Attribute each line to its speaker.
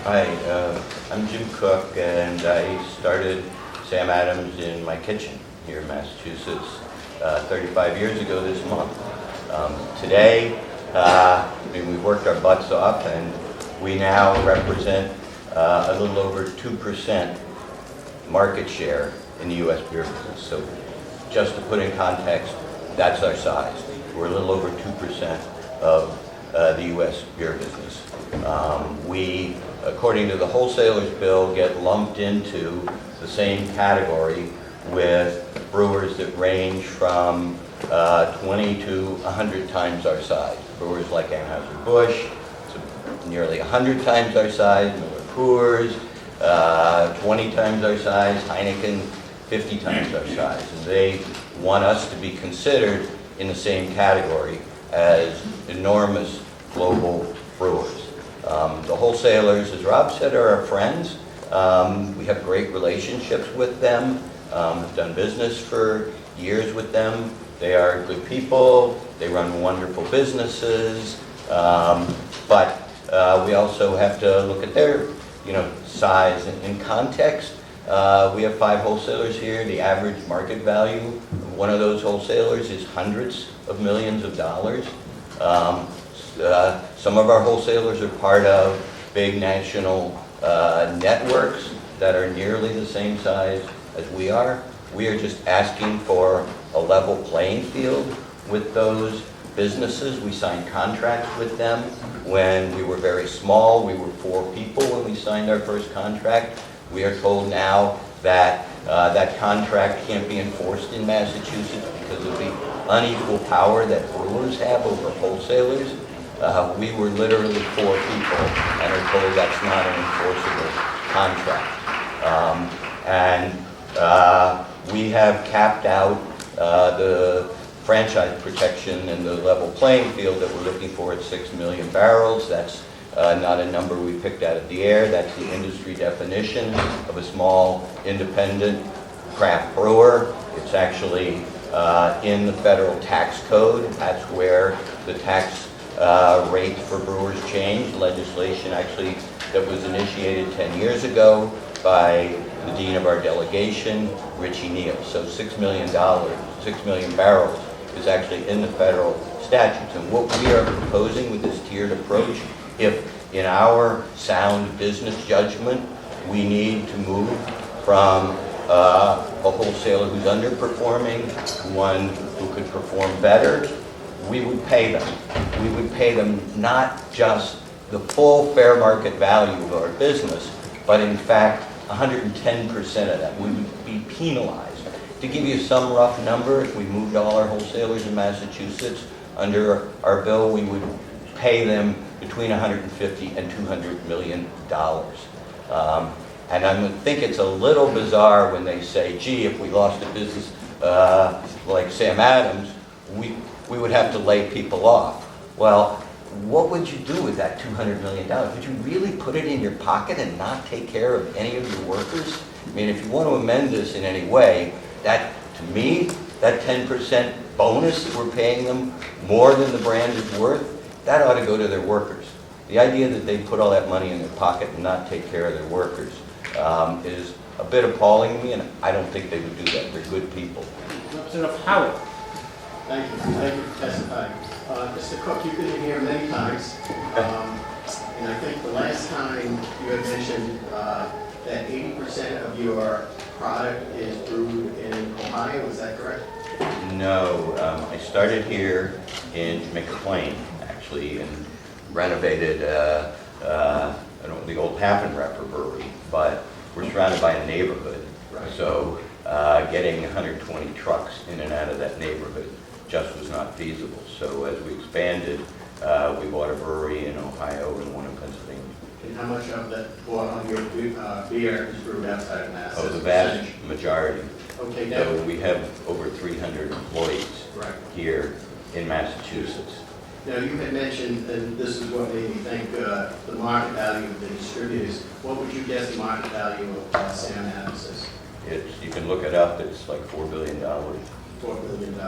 Speaker 1: Hi, I'm Jim Koch, and I started Sam Adams in my kitchen here in Massachusetts 35 years ago this month. Today, we've worked our butts off, and we now represent a little over 2% market share in the U.S. beer business. So just to put in context, that's our size. We're a little over 2% of the U.S. beer business. We, according to the wholesalers bill, get lumped into the same category with brewers that range from 20 to 100 times our size. Brewers like Anheuser-Busch, nearly 100 times our size, Miller Coors, 20 times our size, Heineken, 50 times our size. And they want us to be considered in the same category as enormous global brewers. The wholesalers, as Rob said, are our friends. We have great relationships with them. We've done business for years with them. They are good people. They run wonderful businesses. But we also have to look at their, size in context. We have 5 wholesalers here. The average market value of one of those wholesalers is hundreds of millions of dollars. Some of our wholesalers are part of big national networks that are nearly the same size as we are. We are just asking for a level playing field with those businesses. We signed contracts with them when we were very small. We were 4 people when we signed our first contract. We are told now that that contract can't be enforced in Massachusetts because of the unequal power that brewers have over wholesalers. We were literally 4 people and are told that's not an enforceable contract. We have capped out the franchise protection and the level playing field that we're looking for at 6 million barrels. That's not a number we picked out of the air. That's the industry definition of a small independent craft brewer. It's actually in the federal tax code. That's where the tax rates for brewers changed. Legislation actually that was initiated 10 years ago by the dean of our delegation, Richie Neal. So $6 million, 6 million barrels is actually in the federal statutes. And what we are proposing with this tiered approach, if in our sound business judgment we need to move from a wholesaler who's underperforming to one who could perform better, we would pay them. We would pay them not just the full fair market value of our business, but in fact 110% of that. We would be penalized. To give you some rough number, if we moved all our wholesalers in Massachusetts under our bill, we would pay them between $150 and $200 million. And I think it's a little bizarre when they say, gee, if we lost a business like Sam Adams, we would have to lay people off. Well, what would you do with that $200 million? Would you really put it in your pocket and not take care of any of your workers? I mean, if you want to amend this in any way, that, to me, that 10% bonus that we're paying them, more than the brand is worth, that ought to go to their workers. The idea that they put all that money in their pocket and not take care of their workers is a bit appalling to me, and I don't think they would do that. They're good people.
Speaker 2: Representative Howard.
Speaker 3: Thank you for testifying. Mr. Koch, you've been in here many times, and I think the last time you had mentioned that 80% of your product is brewed in Ohio, is that correct?
Speaker 1: No, I started here in Jamaica Plain, actually, and renovated the old Paffenrepper brewery, but we're surrounded by a neighborhood,
Speaker 3: Right.
Speaker 1: So getting 120 trucks in and out of that neighborhood just was not feasible. So as we expanded, we bought a brewery in Ohio and one in Pennsylvania.
Speaker 3: And how much of that bought on your beer is brewed outside of Mass?
Speaker 1: Oh, the vast majority.
Speaker 3: Okay, now,
Speaker 1: So we have over 300 employees
Speaker 3: right.
Speaker 1: here in Massachusetts.
Speaker 3: Now, you had mentioned, and this is what made me think, the market value of the distributors. What would you guess the market value of Sam Adams is?
Speaker 1: You can look it up, it's like $4 billion.
Speaker 3: $4 billion.